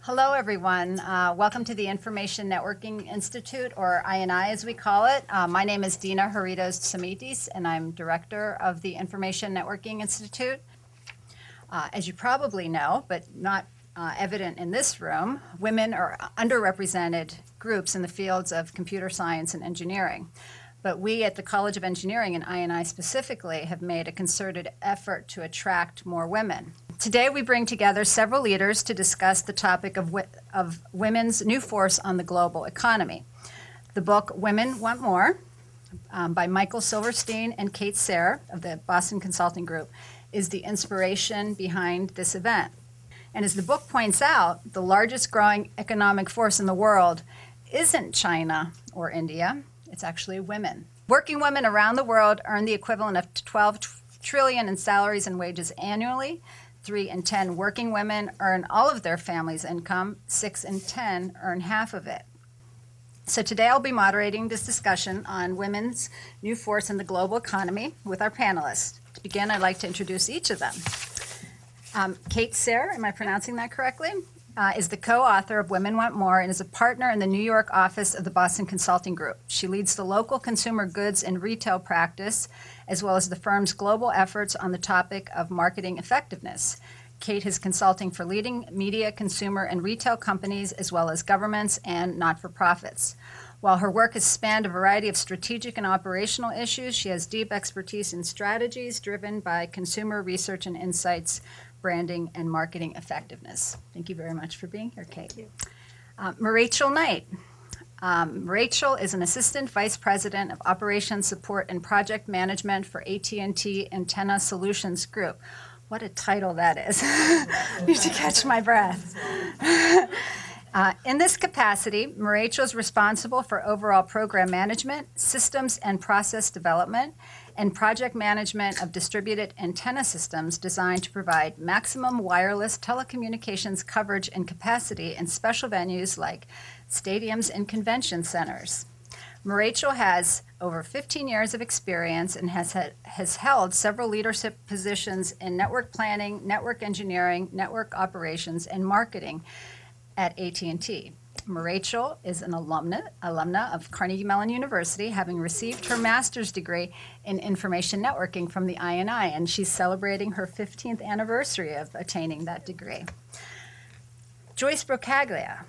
Hello, everyone. Welcome to the Information Networking Institute, or INI as we call it. My name is Dina Haritos Samitis, and I'm director of the Information Networking Institute. As you probably know, but not evident in this room, women are underrepresented groups in the fields of computer science and engineering. But we at the College of Engineering and INI specifically have made a concerted effort to attract more women. Today we bring together several leaders to discuss the topic of women's new force on the global economy. The book Women Want More by Michael Silverstein and Kate Sayre of the Boston Consulting Group is the inspiration behind this event. And as the book points out, the largest growing economic force in the world isn't China or India. It's actually women. Working women around the world earn the equivalent of 12 trillion in salaries and wages annually. 3 in 10 working women earn all of their family's income. 6 in 10 earn half of it. So today I'll be moderating this discussion on women's new force in the global economy with our panelists. To begin, I'd like to introduce each of them. Kate Sayre, am I pronouncing that correctly? Is the co-author of Women Want More and is a partner in the New York office of the Boston Consulting Group. She leads the local consumer goods and retail practice, as well as the firm's global efforts on the topic of marketing effectiveness. Kate is consulting for leading media, consumer, and retail companies, as well as governments and not-for-profits. While her work has spanned a variety of strategic and operational issues, she has deep expertise in strategies driven by consumer research and insights, branding, and marketing effectiveness. Thank you very much for being here, Kate. Thank you. Rachel Knight. Rachel is an Assistant Vice President of Operations Support and Project Management for AT&T Antenna Solutions Group. What a title that is. I need to catch my breath. In this capacity, Rachel is responsible for overall program management, systems and process development, and project management of distributed antenna systems designed to provide maximum wireless telecommunications coverage and capacity in special venues like stadiums and convention centers. Rachel has over 15 years of experience and has held several leadership positions in network planning, network engineering, network operations, and marketing at AT&T. Rachel is an alumna of Carnegie Mellon University, having received her master's degree in information networking from the INI, and she's celebrating her 15th anniversary of attaining that degree. Joyce Brocaglia.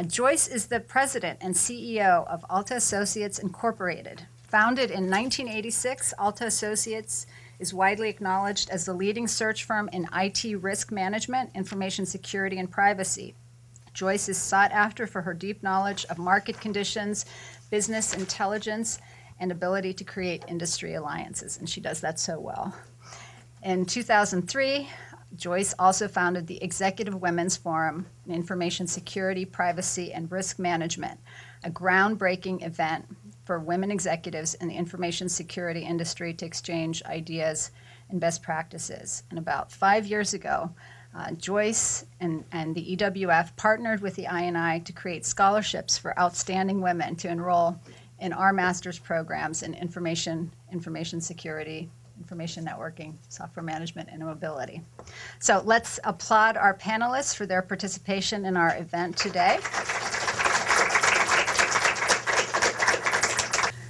Joyce is the president and CEO of Alta Associates Incorporated. Founded in 1986, Alta Associates is widely acknowledged as the leading search firm in IT risk management, information security, and privacy. Joyce is sought after for her deep knowledge of market conditions, business intelligence, and ability to create industry alliances, and she does that so well. In 2003, Joyce also founded the Executive Women's Forum in Information Security, Privacy, and Risk Management, a groundbreaking event for women executives in the information security industry to exchange ideas and best practices. And about 5 years ago, Joyce and the EWF partnered with the INI to create scholarships for outstanding women to enroll in our master's programs in information security, information networking, software management, and mobility. So let's applaud our panelists for their participation in our event today.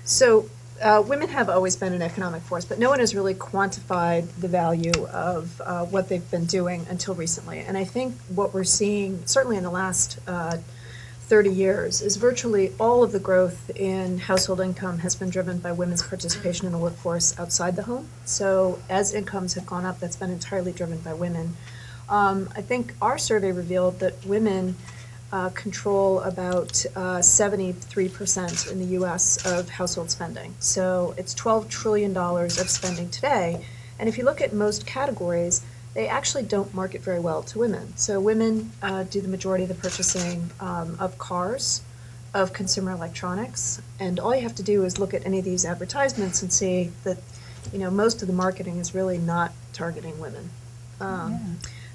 So women have always been an economic force, but no one has really quantified the value of what they've been doing until recently. And I think what we're seeing, certainly in the last 30 years, is virtually all of the growth in household income has been driven by women's participation in the workforce outside the home. So as incomes have gone up, that's been entirely driven by women. I think our survey revealed that women control about 73% in the U.S. of household spending. So it's $12 trillion of spending today. And if you look at most categories, they actually don't market very well to women. So women do the majority of the purchasing of cars, of consumer electronics. And all you have to do is look at any of these advertisements and see that, most of the marketing is really not targeting women.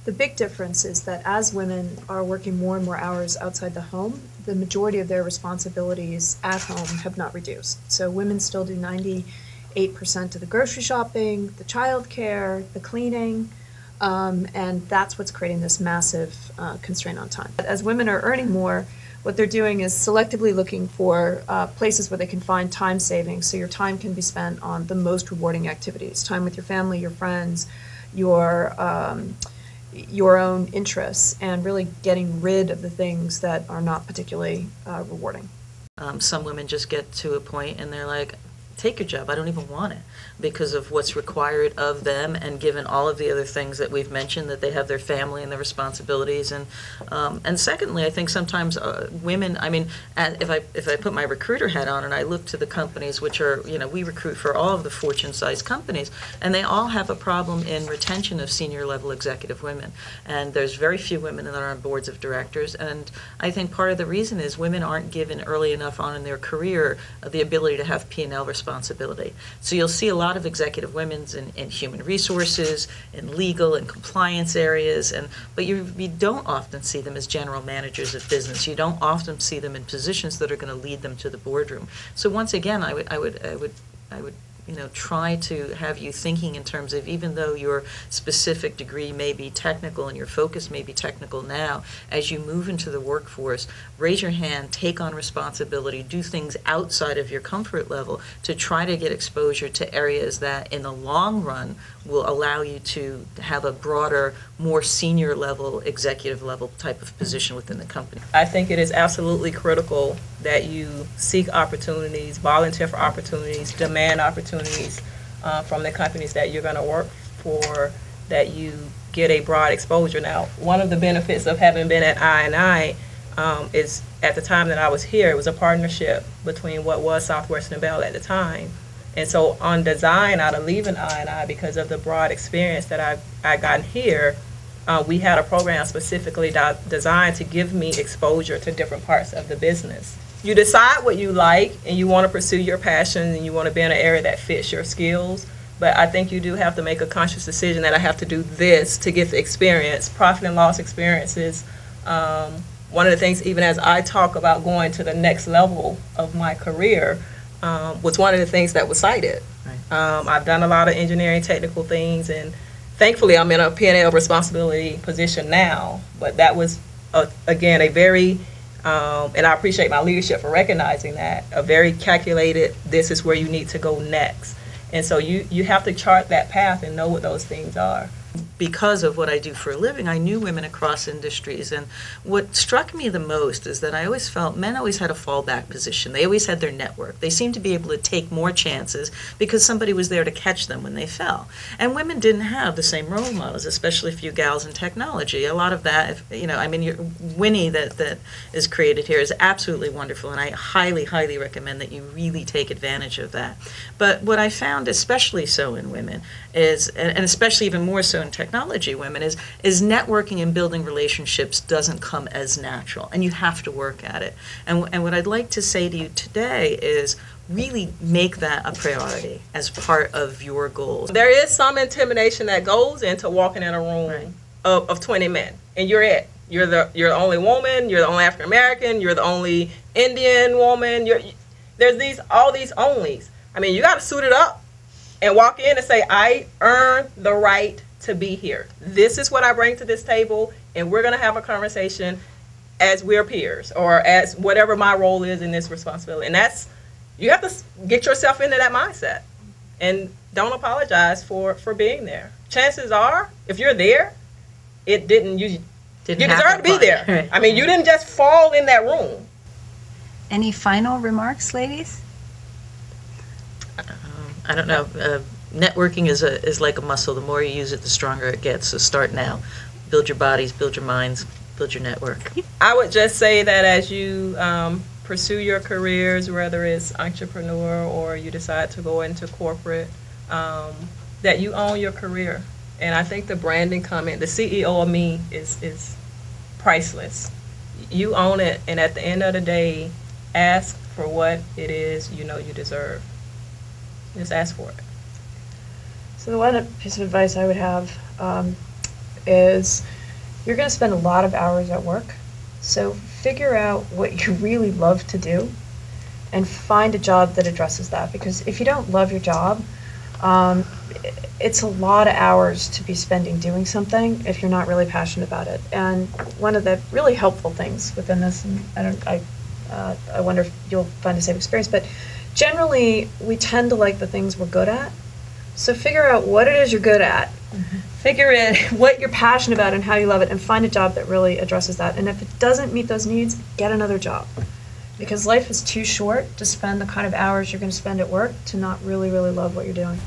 The big difference is that as women are working more and more hours outside the home, the majority of their responsibilities at home have not reduced. So women still do 98% of the grocery shopping, the child care, the cleaning, And that's what's creating this massive constraint on time. As women are earning more, what they're doing is selectively looking for places where they can find time savings, so your time can be spent on the most rewarding activities, time with your family, your friends, your own interests, and really getting rid of the things that are not particularly rewarding. Some women just get to a point and they're like, take your job, I don't even want it, because of what's required of them, and given all of the other things that we've mentioned, that they have their family and their responsibilities. And secondly, I think sometimes women, I mean, if I put my recruiter hat on and I look to the companies, which are, we recruit for all of the Fortune-sized companies, and they all have a problem in retention of senior level executive women. And there's very few women that are on boards of directors, and I think part of the reason is women aren't given early enough on in their career the ability to have P&L responsibility. So you'll see a lot of executive women in human resources, in legal and compliance areas, but you don't often see them as general managers of business. You don't often see them in positions that are going to lead them to the boardroom. So once again, I would try to have you thinking in terms of, even though your specific degree may be technical and your focus may be technical now, as you move into the workforce, raise your hand, take on responsibility, do things outside of your comfort level to try to get exposure to areas that in the long run will allow you to have a broader, more senior level, executive level type of position within the company. I think it is absolutely critical that you seek opportunities, volunteer for opportunities, demand opportunities from the companies that you're going to work for, that you get a broad exposure. Now, one of the benefits of having been at I&I is, at the time that I was here, it was a partnership between what was Southwestern Bell at the time. And so on design, out of leaving I&I, because of the broad experience that I gotten here, we had a program specifically designed to give me exposure to different parts of the business. You decide what you like and you want to pursue your passion and you want to be in an area that fits your skills, but I think you do have to make a conscious decision that I have to do this to get the experience, profit and loss experiences. One of the things, even as I talk about going to the next level of my career, was one of the things that was cited. Right. I've done a lot of engineering technical things, and thankfully I'm in a P&L responsibility position now, but that was, again, a very, and I appreciate my leadership for recognizing that, a very calculated, this is where you need to go next. And so you have to chart that path and know what those things are. Because of what I do for a living, I knew women across industries, and what struck me the most is that I always felt men always had a fallback position. They always had their network. They seemed to be able to take more chances because somebody was there to catch them when they fell. And women didn't have the same role models, especially for you gals in technology. A lot of that, Winnie that is created here is absolutely wonderful, and I highly, highly recommend that you really take advantage of that. But what I found, especially so in women, is, and especially even more so in technology women, is networking and building relationships doesn't come as natural, and you have to work at it. And what I'd like to say to you today is really make that a priority as part of your goals. There is some intimidation that goes into walking in a room, right, of 20 men, and you're it. You're the only woman, you're the only African American, you're the only Indian woman. There's all these onlys. I mean, you got to suit it up and walk in and say, I earn the right to be here. This is what I bring to this table, and we're going to have a conversation as we're peers, or as whatever my role is in this responsibility. And that's, you have to get yourself into that mindset, and don't apologize for being there. Chances are, if you're there, you deserve to be there. Right. I mean, you didn't just fall in that room. Any final remarks, ladies? I don't know. Networking is like a muscle. The more you use it, the stronger it gets. So start now. Build your bodies, build your minds, build your network. I would just say that as you pursue your careers, whether it's entrepreneur or you decide to go into corporate, that you own your career. And I think the branding comment, the CEO of me is priceless. You own it, and at the end of the day, ask for what it is you know you deserve. Just ask for it. So the one piece of advice I would have is you're going to spend a lot of hours at work, so figure out what you really love to do and find a job that addresses that, because if you don't love your job, it's a lot of hours to be spending doing something if you're not really passionate about it. And one of the really helpful things within this, and I wonder if you'll find the same experience, but generally we tend to like the things we're good at. So figure out what it is you're good at. Figure in what you're passionate about and how you love it, and find a job that really addresses that. And if it doesn't meet those needs, get another job. Because life is too short to spend the kind of hours you're going to spend at work to not really, really love what you're doing.